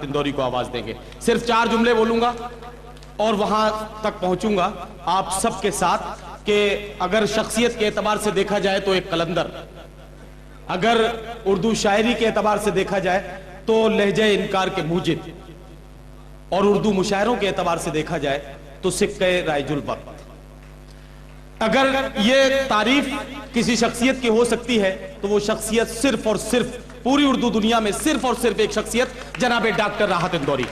راحت اندوری کو آواز دیں گے. صرف 4 جملے بولوں گا اور وہاں تک پہنچوں گا آپ سب کے ساتھ کہ اگر شخصیت کے اعتبار سے دیکھا جائے تو ایک قلندر، اگر اردو شاعری کے اعتبار سے دیکھا جائے تو لہجہ انکار کے موجد، اور اردو مشاعروں کے اعتبار سے دیکھا جائے تو سکہ رائج الوقت. اگر یہ تعریف کسی شخصیت کی ہو سکتی ہے تو وہ شخصیت صرف اور صرف پوری اردو دنیا میں صرف اور صرف ایک شخصیت جناب ڈاکٹر راحت اندوری.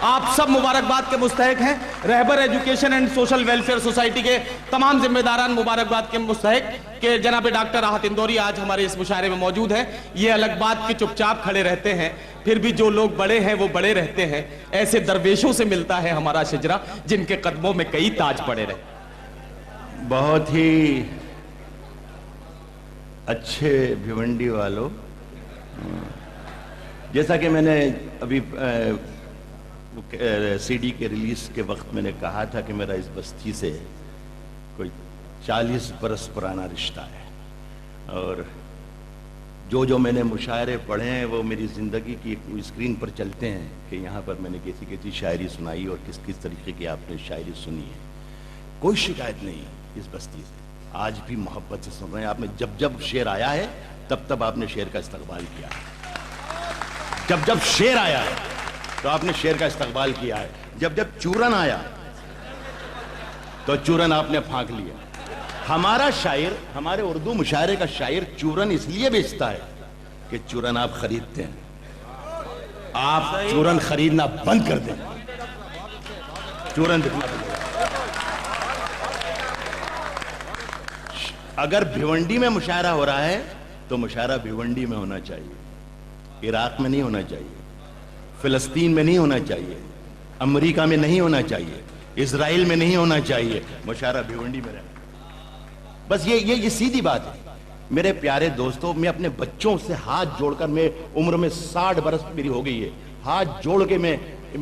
آپ سب مبارکباد کے مستحق ہیں. Rahbar education and social welfare society کے تمام ذمہ داران مبارکباد کے مستحق کہ جناب ڈاکٹر راحت اندوری آج ہمارے اس مشاعرے میں موجود ہیں. یہ الگ بات کہ چپ چاپ کھڑے رہتے ہیں، پھر بھی جو لوگ بڑے ہیں وہ بڑے رہتے ہیں. ایسے درویشوں سے ملتا ہے ہمارا شجرہ جن کے قدموں میں کئی تاج پڑے رہے. بہت ہی اچھے بھیونڈی والوں، جیسا کہ میں نے ابھی سی ڈی کے ریلیز کے وقت میں نے کہا تھا کہ میرا اس بستی سے کوئی 40 برس پرانا رشتہ ہے، اور جو میں نے مشاعرے پڑھے ہیں وہ میری زندگی کی اسکرین پر چلتے ہیں کہ یہاں پر میں نے کیسی شاعری سنائی اور کس طریقے کی آپ نے شاعری سنی ہے. کوئی شکایت نہیں اس بستی سے، آج بھی محبت سے سن رہے ہیں. آپ نے جب شعر آیا ہے تب آپ نے شعر کا استقبال کیا ہے. جب شعر آیا ہے تو آپ نے شعر کا استقبال کیا ہے. جب چورن آیا تو چورن آپ نے پھانک لیا. ہمارا شاعر، ہمارے اردو مشاعرے کا شاعر چورن اس لیے بیچتا ہے کہ چورن آپ خریدتے ہیں. آپ چورن خریدنا بند کر دیں، چورن دکھنا بند. اگر بھیونڈی میں مشاعرہ ہو رہا ہے تو مشاعرہ بھیونڈی میں ہونا چاہیے، عراق میں نہیں ہونا چاہیے، فلسطین میں نہیں ہونا چاہیے، امریکہ میں نہیں ہونا چاہیے، اسرائیل میں نہیں ہونا چاہیے. مشاعرہ بھیونڈی میں رہنا. بس یہ سیدھی بات ہے. میرے پیارے دوستوں، میں اپنے بچوں سے ہاتھ جوڑ کر، میں عمر میں 60 برس میری ہو گئی ہے، ہاتھ جوڑ کے میں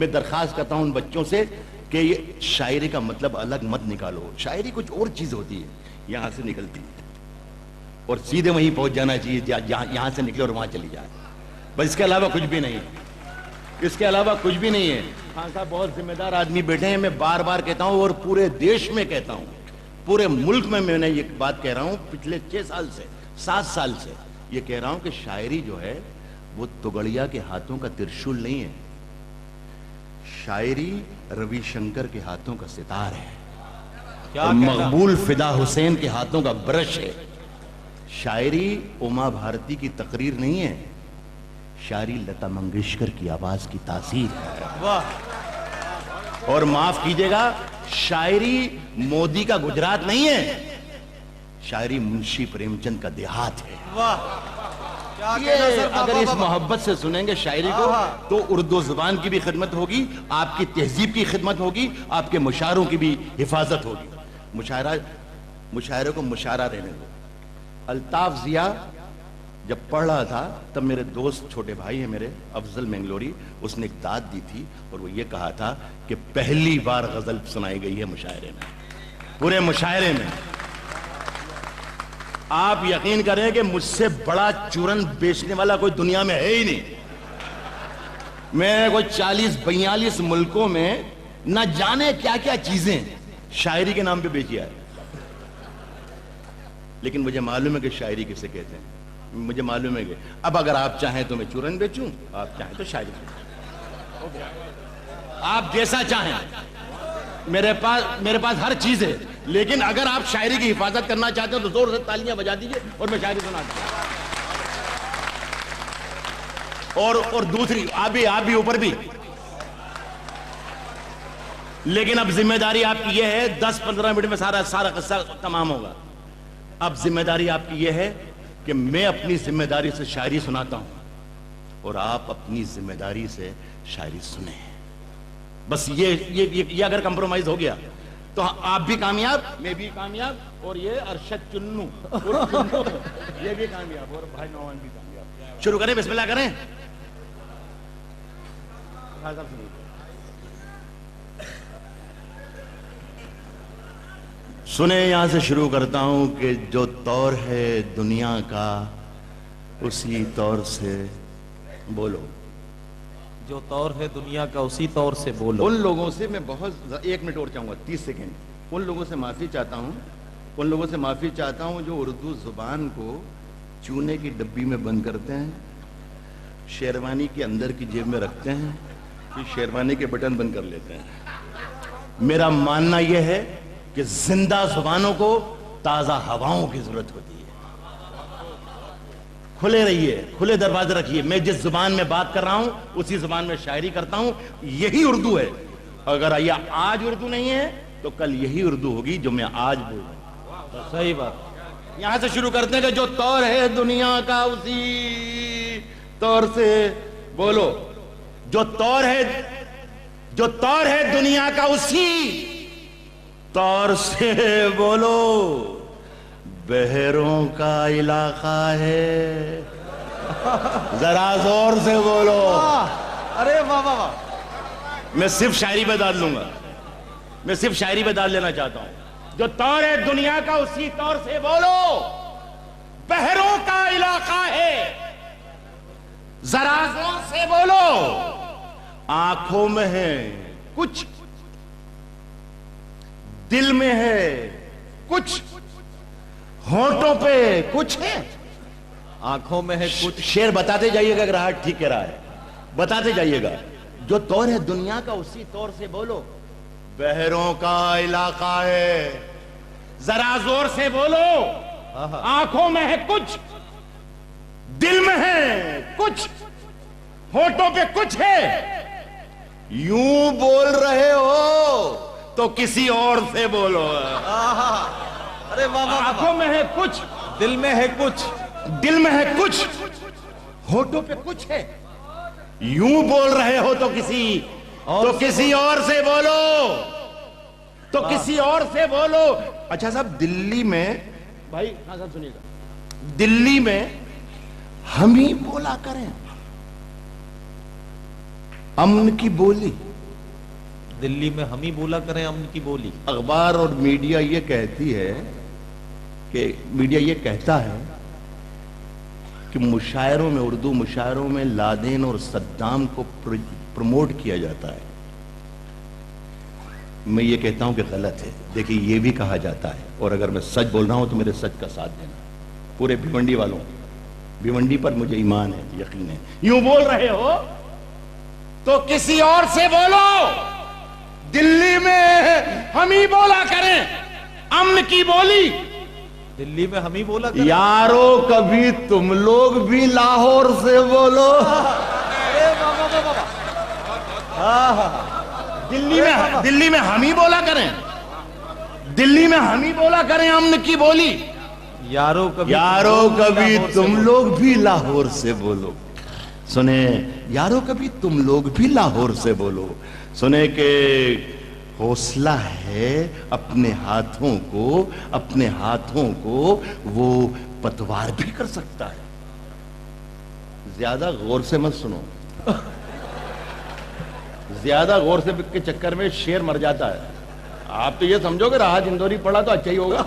درخواست کرتا ہوں ان بچوں سے کہ یہ شاعری کا مطلب الگ مت نکالو. شاعری کچھ اور چیز ہوتی ہے، یہاں سے نکلتی ہے اور سیدھے وہیں پہنچ جانا چاہیے یہاں سے نکلے اور وہاں چلی جائے. بس اس کے علاوہ کچھ بھی نہیں ہے، اس کے علاوہ کچھ بھی نہیں ہے. خان صاحب بہت ذمہ دار آدمی بیٹھے ہیں. میں بار بار کہتا ہوں اور پورے دیش میں کہتا ہوں، پورے ملک میں نے یہ بات کہہ رہا ہوں پچھلے 6 سال سے 7 سال سے یہ کہہ رہا ہوں کہ شاعری جو ہے وہ توگڑیا کے ہاتھوں کا ترشول نہیں ہے. شاعری روی شنکر کے ہاتھوں کا ستار ہے، مقبول فدا حسین کے ہاتھوں کا برش ہے. شاعری اما بھارتی کی تقریر نہیں ہے، شاعری لتا منگیشکر کی آواز کی تاثیر ہے. اور معاف کیجئے گا، شاعری مودی کا گجرات نہیں ہے، شاعری منشی پریم چند کا دیہات ہے. اگر اس محبت سے سنیں گے شاعری کو تو اردو زبان کی بھی خدمت ہوگی، آپ کی تہذیب کی خدمت ہوگی، آپ کے مشاعروں کی بھی حفاظت ہوگی. مشاعرے کو مشاعرہ رہنے دو. الطاف ضیاء جب پڑھ رہا تھا تب میرے دوست چھوٹے بھائی ہیں میرے افضل منگلوری، اس نے ایک داد دی تھی اور وہ یہ کہا تھا کہ پہلی بار غزل سنائی گئی ہے مشاعرے میں، پورے مشاعرے میں. آپ یقین کریں کہ مجھ سے بڑا چورن بیچنے والا کوئی دنیا میں ہے ہی نہیں. میں کوئی 40-42 ملکوں میں نہ جانے کیا کیا چیزیں شاعری کے نام پہ بیچی ہے. لیکن مجھے معلوم ہے کہ شاعری کسے کہتے ہیں، مجھے معلوم ہے کہ اب اگر آپ چاہیں تو میں چورن بیچوں، آپ چاہیں تو شاعری بیچوں، آپ جیسا چاہیں. میرے پاس ہر چیز ہے، لیکن اگر آپ شاعری کی حفاظت کرنا چاہتے ہیں تو زور سے تالیاں بجا دیجئے اور میں شاعری سناتا ہوں. اور دوسری آپ بھی اوپر بھی. لیکن اب ذمہ داری آپ کی یہ ہے، 10-15 منٹ میں سارا قصہ تمام ہوگا. اب ذمہ داری آپ کی یہ ہے کہ میں اپنی ذمہ داری سے شاعری سناتا ہوں اور آپ اپنی ذمہ داری سے شاعری سنیں. بس یہ اگر کمپرومائز ہو گیا تو آپ بھی کامیاب، میں بھی کامیاب، اور یہ ارشد چنو یہ بھی کامیاب، اور بھائی نوان بھی کامیاب. شروع کریں، بسم اللہ کریں. سنیں، یہاں سے شروع کرتا ہوں کہ جو طور ہے دنیا کا اسی طور سے بولو. جو طور ہے دنیا کا اسی طور سے بولو. ان لوگوں سے میں ایک منٹ اور چاہوں گا، 30 سیکنڈ. ان لوگوں سے معافی چاہتا ہوں جو اردو زبان کو چونے کی ڈبی میں بند کرتے ہیں، شیروانی کے اندر کی جیب میں رکھتے ہیں، پھر شیروانی کے بٹن بند کر لیتے ہیں. میرا ماننا یہ ہے کہ زندہ زبانوں کو تازہ ہواؤں کی ضرورت ہوتی ہے. کھلے رہیے، کھلے دروازے رکھیے. میں جس زبان میں بات کر رہا ہوں اسی زبان میں شاعری کرتا ہوں. یہی اردو ہے. اگر یہ آج اردو نہیں ہے تو کل یہی اردو ہوگی جو میں آج بول رہا ہوں. صحیح بات. یہاں سے شروع کرتے ہیں کہ جو طور ہے دنیا کا اسی طور سے بولو. جو طور ہے دنیا کا اسی طور سے بولو. بہروں کا علاقہ ہے، ذرا زور سے بولو. ارے واہ واہ واہ. میں صرف شاعری پہ ڈال لوں گا، میں صرف شاعری پہ ڈال لینا چاہتا ہوں. جو طور ہے دنیا کا اسی طور سے بولو. بہروں کا علاقہ ہے، ذرا زور سے بولو. آنکھوں میں ہے کچھ، دل میں ہے کچھ، ہونٹوں پہ کچھ ہے. آنکھوں میں ہے کچھ. شعر بتاتے جائیے گا اگر راہ ٹھیک کہہ رہا ہے، بتاتے جائیے گا. جو طور ہے دنیا کا اسی طور سے بولو. بہروں کا علاقہ ہے، ذرا زور سے بولو. آنکھوں میں ہے کچھ، دل میں ہے کچھ، ہونٹوں پہ کچھ ہے. یوں بول رہے ہو تو کسی اور سے بولو. ارے واہ واہ. آنکھوں میں ہے کچھ، دل میں ہے کچھ، دل میں ہے کچھ، ہونٹوں پہ کچھ ہے. یوں بول رہے ہو تو کسی اور سے بولو. تو کسی اور سے بولو. اچھا صاحب، دلی میں بھائی ہاں صاحب سنیے گا، دلی میں ہم ہی بولا کریں امن کی بولی. دلی میں ہم ہی بولا کریں امن کی بولی. اخبار اور میڈیا یہ کہتی ہے کہ میڈیا یہ کہتا ہے کہ مشاعروں میں، اردو مشاعروں میں لادین اور صدام کو پروموٹ کیا جاتا ہے. میں یہ کہتا ہوں کہ غلط ہے. دیکھیں یہ بھی کہا جاتا ہے، اور اگر میں سچ بول رہا ہوں تو میرے سچ کا ساتھ دینا. پورے بھیونڈی والوں، بھیونڈی پر مجھے ایمان ہے، یقین ہے. یوں بول رہے ہو تو کسی اور سے بولو. دلی میں ہم ہی بولا کریں امن کی بولی. دلی میں ہم ہی بولا کریں. یارو کبھی تم لوگ بھی لاہور سے بولو. دلی میں ہم ہی بولا کریں، دلی میں ہم ہی بولا کریں امن کی بولی. یارو کبھی تم لوگ بھی لاہور سے بولو. سنیں یارو کبھی تم لوگ بھی لاہور سے بولو. سنیں کہ حوصلہ ہے اپنے ہاتھوں کو وہ پتوار بھی کر سکتا ہے. زیادہ غور سے مت سنو، زیادہ غور سے کے چکر میں شیر مر جاتا ہے. آپ تو یہ سمجھو کہ راحت اندوری پڑھا تو اچھا ہی ہوگا.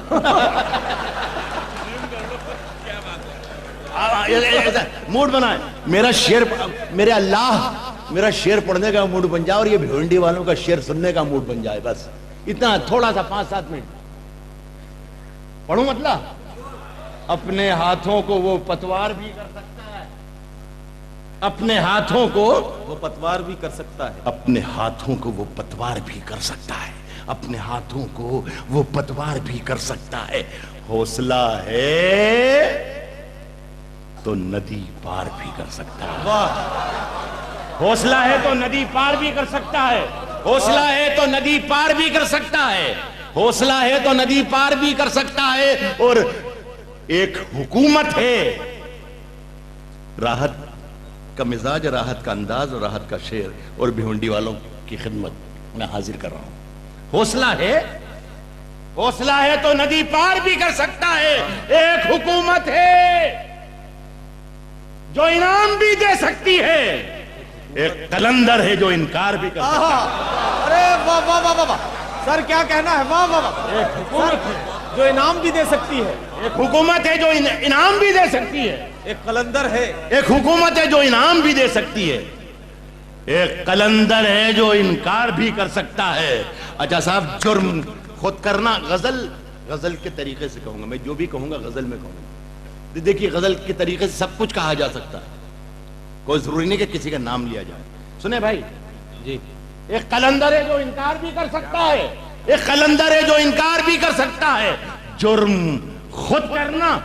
موڈ بنائے میرا شیر، میرا شیر پڑھنے کا موڈ بن جائے اور یہ بھیونڈی والوں کا شیر سننے کا موڈ بن جائے. بس اتنا تھوڑا سا 5-7 منٹ پڑھوں. مطلب اپنے ہاتھوں کو وہ پتوار بھی کر سکتا ہے، اپنے ہاتھوں کو وہ پتوار بھی کر سکتا ہے، اپنے ہاتھوں کو وہ پتوار بھی کر سکتا ہے، اپنے ہاتھوں کو وہ پتوار بھی کر سکتا ہے. حوصلہ ہے تو ندی پار بھی کر سکتا ہے. حوصلہ ہے تو ندی پار بھی کر سکتا ہے. حوصلہ ہے تو ندی پار بھی کر سکتا ہے. حوصلہ ہے تو ندی پار بھی کر سکتا ہے. اور ایک حکومت ہے، راحت کا مزاج، راحت کا انداز اور راحت کا شعر اور بھیونڈی والوں کی خدمت میں حاضر کر رہا ہوں. حوصلہ ہے تو ندی پار بھی کر سکتا ہے. ایک حکومت ہے جو انعام بھی دے سکتی ہے، ایک قلندر ہے جو انکار بھی کر سکتا ہے. ارے واہ واہ واہ واہ. سر کیا کہنا ہے؟ واہ واہ واہ. ایک حکومت ہے جو انعام بھی دے سکتی ہے، ایک حکومت ہے جو انعام بھی دے سکتی ہے. ایک قلندر ہے، ایک حکومت ہے جو انعام بھی دے سکتی ہے. ایک قلندر ہے جو انکار بھی کر سکتا ہے. اچھا صاحب, جرم خود کرنا, غزل کے طریقے سے کہوں گا میں, جو بھی کہوں گا غزل میں کہوں گا. دیکھیے غزل کے طریقے سے سب کچھ کہا جا سکتا ہے, کوئی ضروری نہیں کہ کسی کا نام لیا جائے. سنیں بھائی جی, ایک قلندر ہے جو انکار بھی کر سکتا ہے, ایک قلندر ہے جو انکار بھی کر سکتا ہے. جرم خود کرنا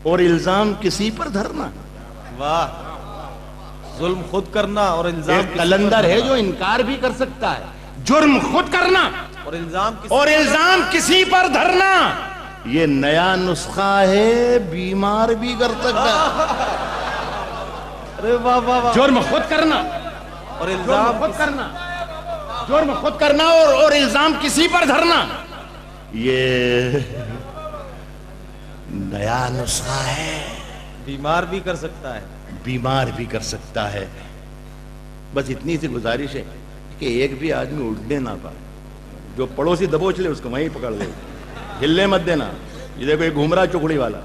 اور الزام کسی پر دھرنا. واہ, ظلم خود کرنا اور الزام ایک قلندر ہے جو انکار بھی کر سکتا ہے, جرم خود کرنا اور الزام کسی پر دھرنا. یہ نیا نسخہ ہے, بیمار بھی کر سکتا ہے. ارے واہ واہ واہ, جرم خود کرنا اور الزام خود کرنا, جرم خود کرنا اور الزام کسی پر دھرنا, یہ نیا نسخہ ہے. بیمار بھی کر سکتا ہے, بیمار بھی کر سکتا ہے. بس اتنی سی گزارش ہے کہ ایک بھی آدمی اٹھنے نہ پائے, جو پڑوسی دبوچ لے اس کو وہیں پکڑ لے, ہلنے مت دینا. یہ دیکھو ایک گھوم رہا چوکڑی والا,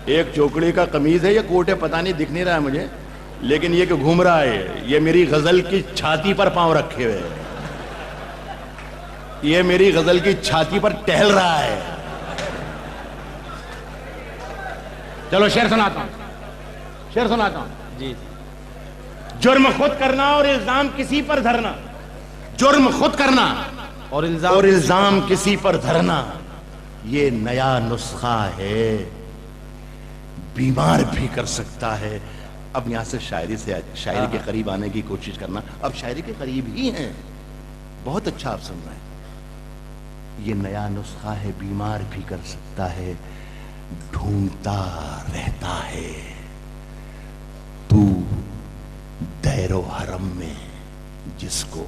ایک چوکڑی کا قمیض ہے یا کوٹ ہے پتہ نہیں, دکھ نہیں رہا ہے مجھے, لیکن یہ کہ گھوم رہا ہے, یہ میری غزل کی چھاتی پر پاؤں رکھے ہوئے, یہ میری غزل کی چھاتی پر ٹہل رہا ہے. چلو شعر سناتا ہوں. جی, جرم خود کرنا اور الزام کسی پر دھرنا, جرم خود کرنا اور الزام کسی پر دھرنا, یہ نیا نسخہ ہے, بیمار بھی کر سکتا ہے. اب یہاں سے شاعری کے قریب آنے کی کوشش کرنا. اب شاعری کے قریب ہی ہیں, بہت اچھا آپ سن رہے ہیں. یہ نیا نسخہ ہے, بیمار بھی کر سکتا ہے, ڈھونڈتا رہتا ہے تو دیر و حرم میں جس کو.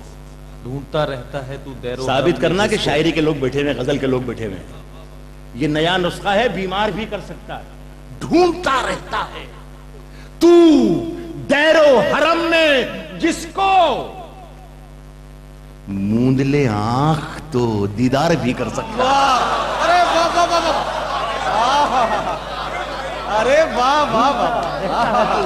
ڈھونڈتا رہتا ہے تو دیر و ثابت کرنا کہ شاعری کے لوگ بیٹھے ہوئے, غزل کے لوگ بیٹھے ہوئے. یہ نیا نسخہ ہے, بیمار بھی کر سکتا ہے, ڈھونڈتا رہتا ہے تو دیر و حرم میں جس کو. موند لے آنکھ تو دیدار بھی کر سکتا ہے. ارے واہ واہ واہ, ارے واہ واہ واہ.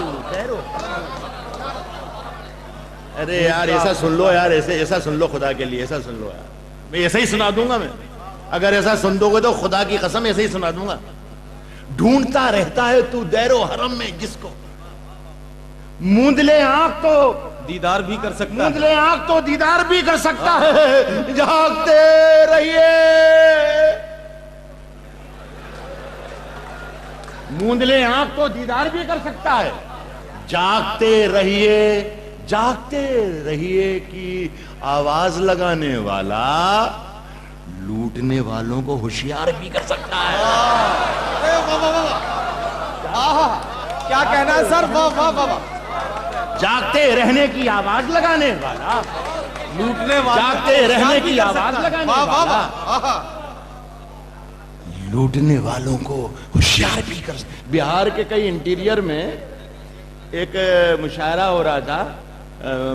ارے یار ایسا سن لو یار, ایسا سن لو خدا کے لیے, ایسا سن لو یار. میں ایسا ہی سنا دوں گا, میں اگر ایسا سن دو گے تو خدا کی قسم ایسا ہی سنا دوں گا. ڈھونڈتا رہتا ہے تو دیر و حرم میں جس کو, موند لے آنکھ تو دیدار بھی کر سکتا موند ہے, لے آنکھ تو دیدار بھی کر سکتا ہے. جاگتے رہیے, موند لے آنکھ تو دیدار بھی کر سکتا ہے. جاگتے رہیے, جاگتے رہیے کی آواز لگانے والا لوٹنے والوں کو ہوشیار بھی کر سکتا ہے. کیا کہنا ہے سر, واہ واہ واہ. جاگتے رہنے کی آواز لگانے والا لوٹنے والا, جاگتے رہنے کی آواز لگانے والا لوٹنے والوں کو ہوشیار بھی کر سکتا. بہار کے کئی انٹیریئر میں ایک مشاعرہ ہو رہا تھا,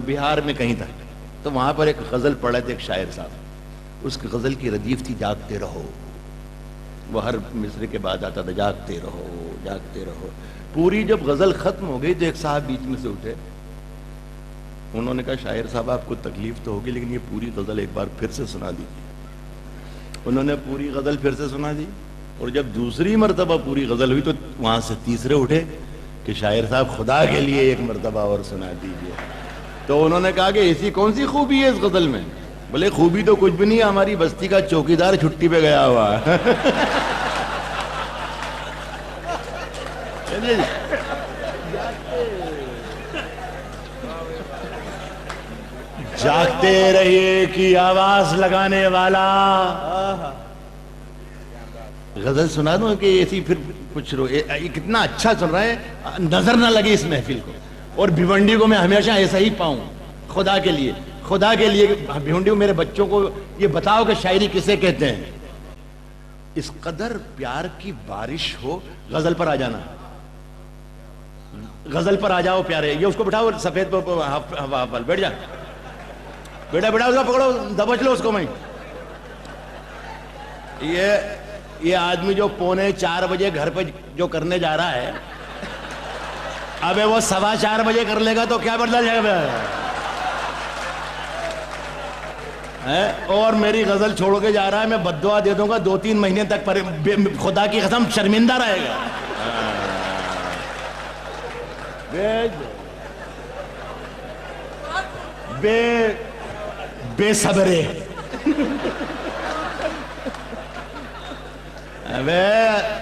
بہار میں کہیں تک, تو وہاں پر ایک غزل پڑھ رہے تھے ایک شاعر صاحب. اس کی غزل کی ردیف تھی جاگتے رہو. وہ ہر مصرے کے بعد آتا تھا جاگتے رہو جاگتے رہو. پوری جب غزل ختم ہو گئی تو ایک صاحب بیچ میں سے اٹھے, انہوں نے کہا شاعر صاحب آپ کو تکلیف تو ہوگی لیکن یہ پوری غزل ایک بار پھر سے سنا دیجیے. انہوں نے پوری غزل پھر سے سنا دی, اور جب دوسری مرتبہ پوری غزل ہوئی تو وہاں سے تیسرے اٹھے کہ شاعر صاحب خدا کے لیے ایک مرتبہ اور سنا دیجیے. تو انہوں نے کہا کہ ایسی کون سی خوبی ہے اس غزل میں؟ بولے خوبی تو کچھ بھی نہیں, ہماری بستی کا چوکیدار چھٹی پہ گیا ہوا ہے. جاگتے رہیے کی آواز لگانے والا. غزل سنا دوں کہ ایسی پھر کچھ کتنا اچھا سن رہا ہے, نظر نہ لگے اس محفل کو. اور بھیونڈی کو میں ہمیشہ ایسا ہی پاؤں, خدا کے لیے بھیونڈی کو, میرے بچوں کو یہ بتاؤ کہ شاعری کسے کہتے ہیں. اس قدر پیار کی بارش ہو. غزل پر آ جانا, غزل پر آ جاؤ پیارے. یہ اس کو بٹھاؤ سفید پر, بیٹھ جا بیٹا, اس کو پکڑو, دبوچ لو اس کو. میں یہ آدمی جو 3:45 بجے گھر پہ جو کرنے جا رہا ہے, ابے وہ 4:15 بجے کر لے گا تو کیا بدل جائے گا؟ اور میری غزل چھوڑ کے جا رہا ہے، میں بددعا دے دوں گا 2-3 مہینے تک خدا کی قسم شرمندہ رہے گا. بے صبرے.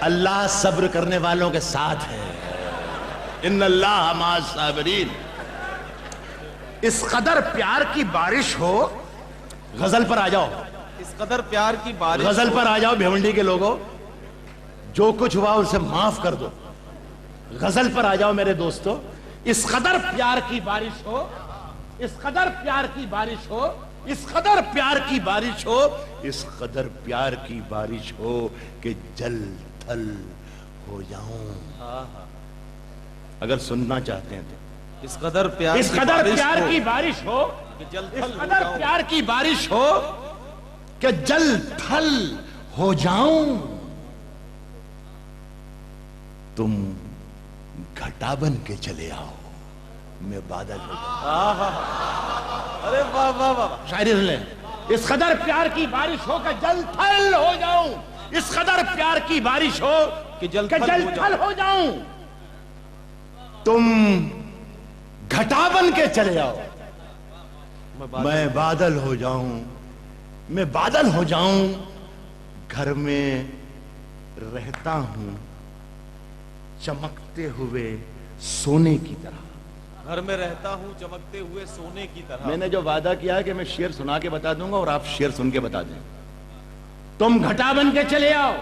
اللہ صبر کرنے والوں کے ساتھ ہے. ان اللہ مع الصابرین. اس قدر پیار کی بارش ہو. غزل پر آ جاؤ. اس قدر پیار کی بارش. غزل پر آ جاؤ بھیونڈی کے لوگوں. جو کچھ ہوا اسے معاف کر دو. غزل پر آ جاؤ میرے دوستو. اس قدر پیار کی بارش ہو. اس قدر پیار کی بارش ہو. اس قدر پیار کی بارش ہو. اس قدر پیار کی بارش ہو کہ جل تھل ہو جاؤں. اگر سننا چاہتے ہیں تو اس قدر پیار کی بارش ہو. اس قدر پیار کی بارش ہو کہ جل تھل ہو جاؤں. تم گھٹا بن کے چلے آؤ میں بادل ہو جاؤں. ارے واہ واہ واہ. شاعری سن لیں. اس قدر پیار کی بارش ہو کہ جل تھل ہو جاؤں. اس قدر پیار کی بارش ہو کہ جل تھل ہو جاؤں. تم گھٹا بن کے چلے آؤ میں بادل ہو جاؤں. میں بادل ہو جاؤں. گھر میں رہتا ہوں چمکتے ہوئے سونے کی طرح. گھر میں رہتا ہوں چمکتے ہوئے سونے کی طرح. میں نے جو وعدہ کیا ہے کہ میں شعر سنا کے بتا دوں گا اور آپ شعر سن کے بتا دیں. تم گھٹا بن کے چلے آؤ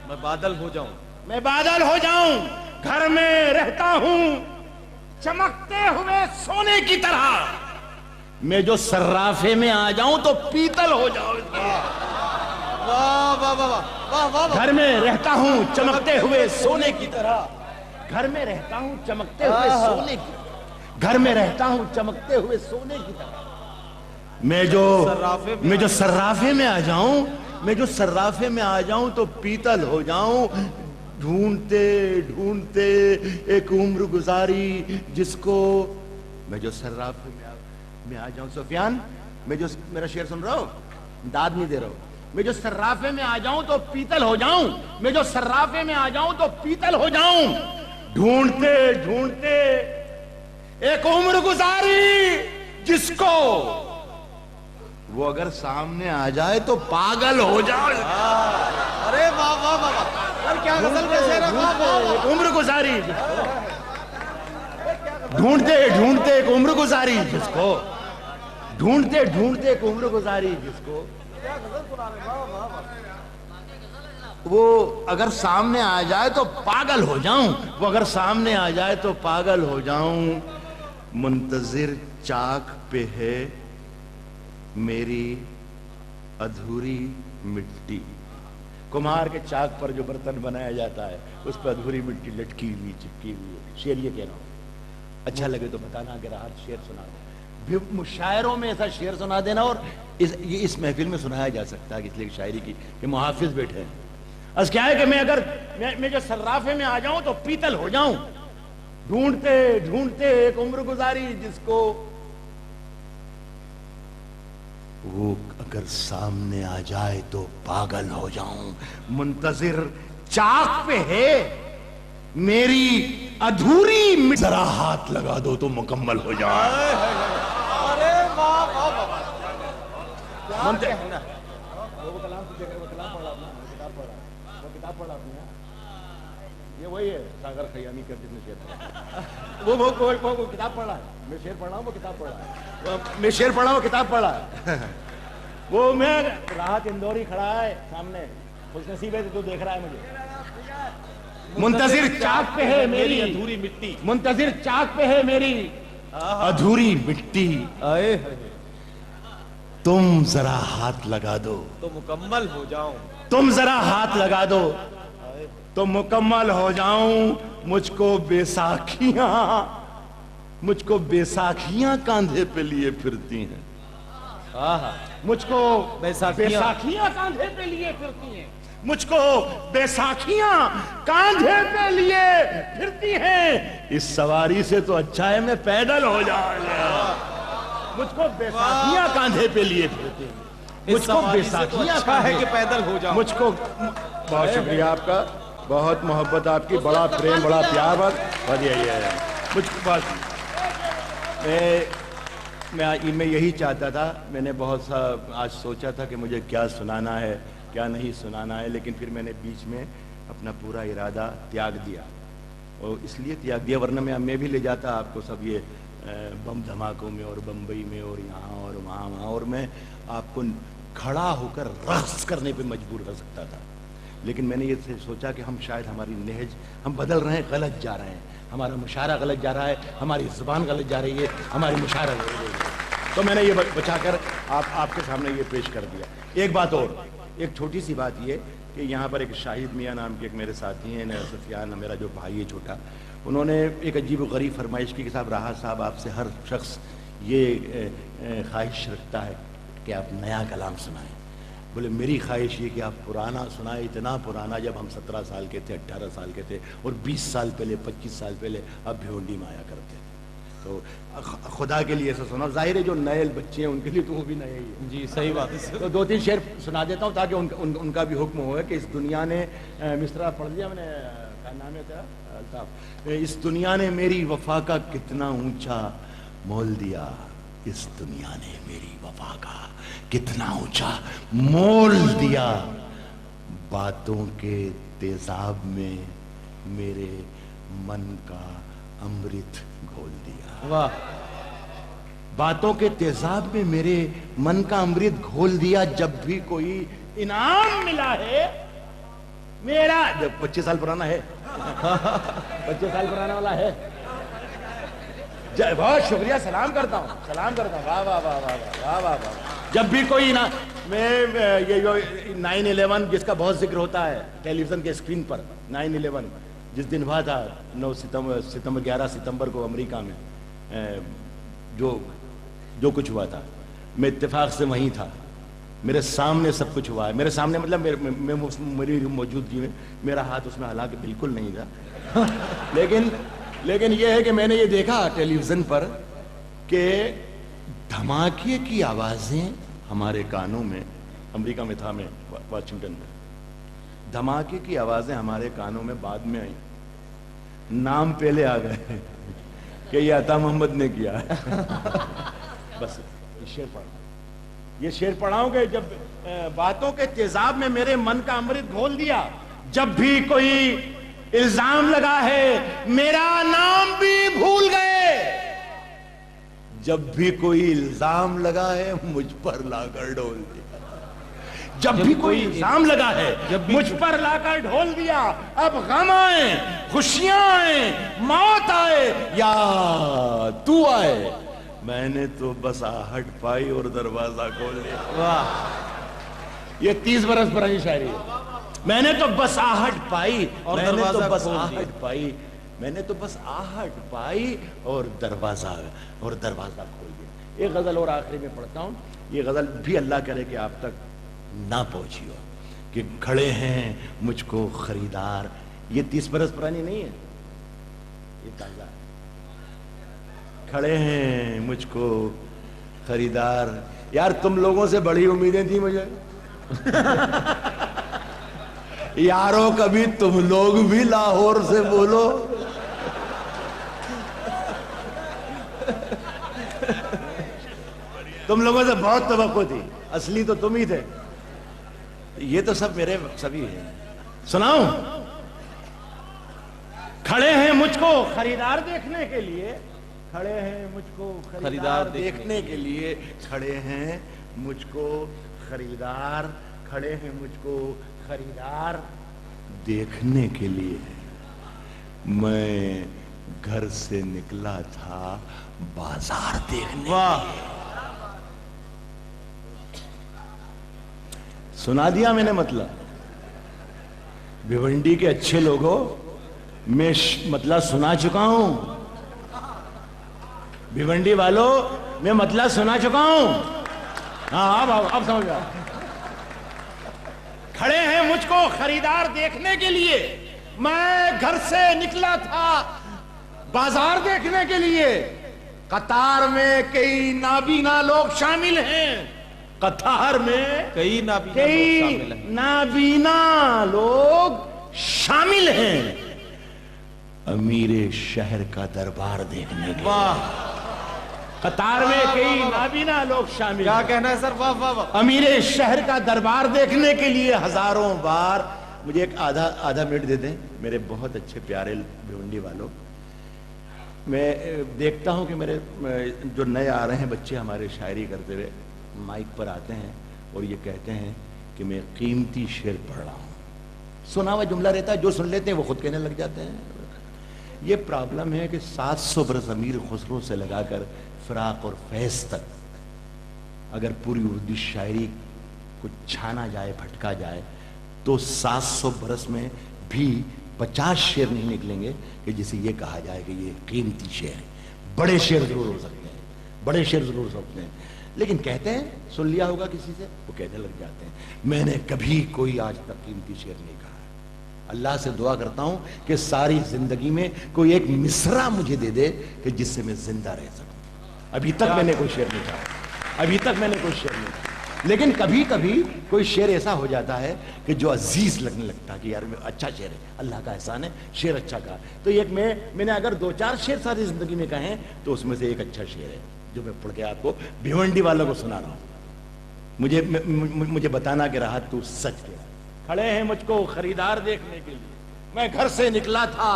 میں بادل ہو جاؤں. میں بادل ہو جاؤں. گھر میں رہتا ہوں چمکتے ہوئے سونے کی طرح. میں جو صرافے میں آ جاؤں تو پیتل ہو جاؤں. واہ واہ واہ واہ واہ. گھر میں رہتا ہوں چمکتے ہوئے سونے کی طرح. گھر میں رہتا ہوں چمکتے ہوئے سونے کی. گھر میں رہتا ہوں چمکتے ہوئے سونے کی طرح. میں جو صرافے میں آ جاؤں. میں جو صرافے میں آ جاؤں تو پیتل ہو جاؤں. ڈھونڈتے ڈھونڈتے ایک عمر گزاری جس کو. میں جو صرافے میں آ جاؤں. سفیان میں جو میرا شعر سن رہا ہو داد نہیں دے رہا ہوں. میں جو صرافے میں آ جاؤں تو پیتل ہو جاؤں. میں جو صرافے میں آ جاؤں تو پیتل ہو جاؤں. ڈھونڈتے ڈھونڈتے ایک عمر گزاری جس کو وہ اگر سامنے آ جائے تو پاگل ہو جائے. ارے واہ واہ واہ. کیا غزل کا شعر ہے. ایک عمر گزاری. ڈھونڈتے ڈھونڈتے ایک عمر گزاری جس کو. ڈھونڈتے ڈھونڈتے ایک عمر گزاری جس کو وہ اگر سامنے آ جائے تو پاگل ہو جاؤں. وہ اگر سامنے آ جائے تو پاگل ہو جاؤں. منتظر چاک پہ ہے میری ادھوری مٹی. کمہار کے چاک پر جو برتن بنایا جاتا ہے اس پر ادھوری مٹی لٹکی ہوئی چپکی ہوئی. شعر یہ کہہ رہا ہوں. اچھا لگے تو بتانا کہ راحت شعر سنا دو. مشاعروں میں ایسا شعر سنا دینا. اور یہ اس محفل میں سنایا جا سکتا ہے اس لیے شاعری کی کہ محافظ بیٹھے ہیں. از کیا ہے کہ میں جو صرافے میں آ جاؤں تو پیتل ہو جاؤں. ڈھونڈتے ڈھونڈتے ایک عمر گزاری جس کو وہ اگر سامنے آ جائے تو پاگل ہو جاؤں. منتظر چاک پہ ہے میری ادھوری. ذرا ہاتھ لگا دو تو مکمل ہو جائے. ارے واہ واہ واہ. یہ وہی ہے ساگر خیامی کا جس نے شعر پڑھا. وہ کتاب پڑھ رہا ہے. میں شعر پڑھ رہا ہوں وہ کتاب پڑھ رہا ہے. میں شعر پڑھ رہا ہوں وہ کتاب پڑھ رہا ہے. وہ میں راحت اندوری کھڑا ہے سامنے. خوش نصیب ہے تو دیکھ رہا ہے مجھے. منتظر چاک پہ ہے میری ادھوری مٹی. منتظر چاک پہ ہے میری ادھوری مٹی. تم ذرا ہاتھ لگا دو تو مکمل ہو جاؤں. تم ذرا ہاتھ لگا دو تو مکمل ہو جاؤں. مجھ کو بیساکھیاں کاندھے پہ لیے پھرتی ہیں. مجھ کو بیساکھیاں کاندھے پہ لیے پھرتی ہیں. مجھ کو بیساکھیاں کاندھے پہ لیے پھرتی ہیں، اس سواری سے تو اچھا ہے میں پیدل ہو جاؤں. مجھ کو بیساکھیاں کاندھے پہ لیے پھرتی ہیں، مجھ کو بیساکھیاں اچھا ہے کہ پیدل ہو جاؤ. مجھ کو بہت شکریہ آپ کا، بہت محبت آپ کی، بڑا پریم، بڑا پیار. بس یہی ہے مجھ کو. بس میں یہی چاہتا تھا. میں نے بہت سا آج سوچا تھا کہ مجھے کیا سنانا ہے کیا نہیں سنانا ہے، لیکن پھر میں نے بیچ میں اپنا پورا ارادہ تیاگ دیا. اور اس لیے تیاگ دیا، ورنہ میں بھی لے جاتا آپ کو سب یہ بم دھماکوں میں اور بمبئی میں اور یہاں اور وہاں، اور میں آپ کو کھڑا ہو کر رقص کرنے پہ مجبور کر سکتا تھا. لیکن میں نے یہ سوچا کہ ہم شاید ہماری نہج ہم بدل رہے ہیں، غلط جا رہے ہیں، ہمارا مشاعرہ غلط جا رہا ہے، ہماری زبان غلط جا رہی ہے، ہماری مشاعرہ غلط جا رہی ہے. تو میں نے یہ بچا کر آپ کے سامنے یہ پیش کر دیا. ایک بات اور، ایک چھوٹی سی بات یہ کہ یہاں پر ایک شاہد میاں نام کے ایک میرے ساتھی ہیں، سفیان میرا جو بھائی ہے چھوٹا، انہوں نے ایک عجیب و غریب فرمائش کی کہ صاحب راحت صاحب آپ سے ہر شخص یہ خواہش رکھتا ہے کہ آپ نیا کلام سنائیں. بولے میری خواہش یہ کہ آپ پرانا سنائیں، اتنا پرانا جب ہم 17 سال کے تھے، 18 سال کے تھے، اور 20 سال پہلے 25 سال پہلے آپ بھیونڈی میں آیا کرتے تھے. تو خدا کے لیے ایسا سنا. ظاہر ہے جو نئے بچے ہیں ان کے لیے تو وہ بھی نئے ہی ہیں. جی صحیح بات ہے. تو 2-3 شعر سنا دیتا ہوں تاکہ ان کا بھی حکم ہو کہ اس دنیا نے مصرع پڑھ لیا میں نے، کیا نام ہے تیرا الطاف. اس دنیا نے میری وفا کا کتنا اونچا مول دیا، اس دنیا نے میری وفا کا کتنا اونچا مول دیا، باتوں کے تیزاب میں میرے من کا امرت گھول دیا. واہ. باتوں کے تیزاب میں میرے من کا امرت گھول دیا. جب بھی کوئی انعام ملا ہے میرا، 25 سال پرانا ہے 25 سال پرانا والا ہے. بہت شکریہ، سلام کرتا ہوں، سلام کرتا ہوں. واہ واہ واہ واہ واہ واہ واہ. جب بھی کوئی میں یہ جو 9/11 جس کا بہت ذکر ہوتا ہے ٹیلی ویژن کے اسکرین پر، 9/11 جس دن ہوا تھا 11 ستمبر کو امریکہ میں جو کچھ ہوا تھا، میں اتفاق سے وہیں تھا. میرے سامنے سب کچھ ہوا ہے. میرے سامنے مطلب میری موجودگی میں، میرا ہاتھ اس میں حالانکہ بالکل نہیں تھا لیکن یہ ہے کہ میں نے یہ دیکھا ٹیلی ویژن پر کہ دھماکے کی آوازیں ہمارے کانوں میں، امریکہ میں تھا میں واشنگٹن میں، دھماکے کی آوازیں ہمارے کانوں میں بعد میں آئیں، نام پہلے آ گئے کہ یہ عطا محمد نے کیا ہے. بس یہ شعر پڑھاؤں گے. جب باتوں کے تیزاب میں میرے من کا امرت گھول دیا، جب بھی کوئی الزام لگا ہے میرا نام بھی بھول گئے. جب بھی کوئی الزام لگا ہے مجھ پر لا کر ڈھول دیا. جب بھی کوئی الزام لگا ہے مجھ پر لا کر ڈھول دیا. اب غم آئے، خوشیاں آئے، موت آئے یا تو آئے، میں نے تو بس آہٹ پائی اور دروازہ کھول دیا. واہ. یہ 30 برس پرانی شاعری ہے. میں نے تو بس آہٹ پائی اور دروازہ آہٹ پائی، میں نے تو بس آہٹ پائی اور دروازہ کھول دیا. ایک غزل اور آخری میں پڑھتا ہوں. یہ غزل بھی اللہ کرے کہ آپ تک نہ پہنچی ہو. کہ کھڑے ہیں مجھ کو خریدار. یہ 30 برس پرانی نہیں ہے، یہ تازہ ہے. کھڑے ہیں مجھ کو خریدار. یار تم لوگوں سے بڑی امیدیں تھیں مجھے یارو. کبھی تم لوگ بھی لاہور سے بولو. تم لوگوں سے بہت توقع تھی، اصلی تو تم ہی تھے. یہ تو سب میرے سبھی ہیں. سناؤں؟ کھڑے ہیں مجھ کو خریدار دیکھنے کے لیے، کھڑے ہیں مجھ کو خریدار دیکھنے کے لیے، کھڑے ہیں مجھ کو خریدار، کھڑے ہیں مجھ کو خریدار دیکھنے کے لیے. میں گھر سے نکلا تھا بازار دیکھنے. واہ. سنا دیا میں نے مطلب. بھیونڈی کے اچھے لوگوں میں مطلب سنا چکا ہوں. بھیونڈی والوں میں مطلب سنا چکا ہوں. ہاں اب سمجھ گیا. کھڑے ہیں مجھ کو خریدار دیکھنے کے لیے. میں گھر سے نکلا تھا بازار دیکھنے کے لیے. قطار میں کئی نابینا لوگ شامل ہیں. قطار میں کئی نابینا لوگ شامل ہیں. امیر شہر کا دربار دیکھنے کے واہ قطار میں کئی نابینا لوگ شامل کیا ہیں. کہنا ہے سر؟ واہ واہ واہ. امیر شہر کا دربار دیکھنے کے لیے ہزاروں بار. مجھے ایک آدھا منٹ دے دیں میرے بہت اچھے پیارے بھیونڈی والوں. میں دیکھتا ہوں کہ میرے جو نئے آ رہے ہیں بچے ہمارے شاعری کرتے ہوئے مائک پر آتے ہیں اور یہ کہتے ہیں کہ میں قیمتی شعر پڑھ رہا ہوں. سنا ہوا جملہ رہتا ہے, جو سن لیتے ہیں وہ خود کہنے لگ جاتے ہیں. یہ پرابلم ہے کہ 700 برس امیر خسرو سے لگا کر فراق اور فیض تک اگر پوری اردو شاعری کو چھانا جائے, پھٹکا جائے, تو 700 برس میں بھی 50 شعر نہیں نکلیں گے کہ جسے یہ کہا جائے کہ یہ قیمتی شعر ہے. بڑے شعر ضرور ہو سکتے ہیں, بڑے شعر ضرور ہو سکتے ہیں, لیکن کہتے ہیں, سن لیا ہوگا کسی سے, وہ کہنے لگ جاتے ہیں. میں نے کبھی کوئی آج تک قیمتی شعر نہیں کہا. اللہ سے دعا کرتا ہوں کہ ساری زندگی میں کوئی ایک مصرع مجھے دے دے کہ جس سے میں زندہ رہ سکوں. ابھی تک میں نے کوئی شعر نہیں کہا, ابھی تک میں نے کوئی شعر نہیں کہا. لیکن کبھی کبھی کوئی شعر ایسا ہو جاتا ہے کہ جو عزیز لگنے لگتا ہے کہ یار اچھا شعر ہے, اللہ کا احسان ہے, شعر اچھا کہا. تو ایک میں نے اگر 2-4 شعر ساری زندگی میں کہیں تو اس میں سے ایک اچھا شعر ہے جو میں پڑھ کے آپ کو بھیونڈی والوں کو سنا رہا ہوں. مجھے بتانا کہ راحت تو سچ کہہ. کھڑے ہیں مجھ کو خریدار دیکھنے کے لیے. میں گھر سے نکلا تھا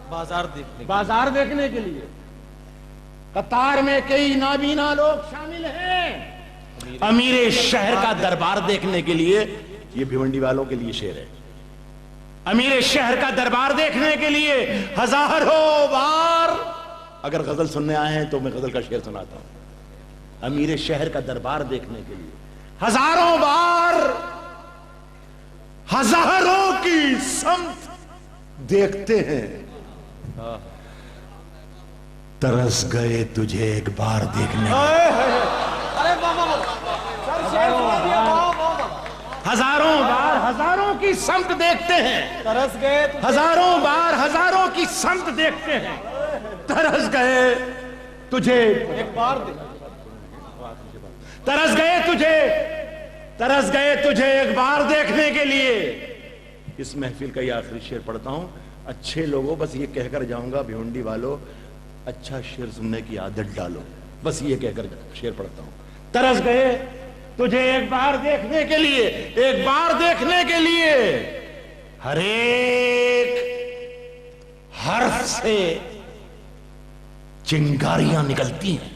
بازار دیکھنے کے لیے. قطار میں کئی نابینا لوگ شامل ہیں. امیر شہر کا دربار دیکھنے کے لیے, یہ بھیونڈی والوں کے لیے شعر ہے. امیر شہر کا دربار دیکھنے کے لیے ہزاروں بار. اگر غزل سننے آئے ہیں تو میں غزل کا شعر سناتا ہوں. امیر شہر کا دربار دیکھنے کے لیے ہزاروں بار ہزاروں کی سمت دیکھتے ہیں. ترس گئے تجھے ایک بار دیکھنے. ارے واہ واہ واہ. سر شعر سنا دیا. واہ واہ واہ. ہزاروں بار ہزاروں کی سمت دیکھتے ہیں. ترس گئے ہزاروں بار ہزاروں کی سمت دیکھتے ہیں. ترس گئے تجھے ایک بار دے. ترس گئے تجھے ایک بار دیکھنے کے لیے. اس محفل کا یہ آخری شعر پڑھتا ہوں. اچھے لوگوں, بس یہ کہہ کر جاؤں گا بھیونڈی والوں, اچھا شعر سننے کی عادت ڈالو. بس یہ کہہ کر شعر پڑھتا ہوں. ترس گئے تجھے ایک بار دیکھنے کے لیے, ایک بار دیکھنے کے لیے. ہر ایک حرف سے چنگاریاں نکلتی ہیں.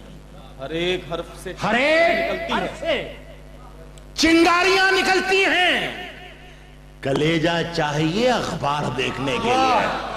ہر ایک حرف سے ہر ایک حرف سے چنگاریاں نکلتی ہیں. کلیجہ چاہیے اخبار دیکھنے کے لیے.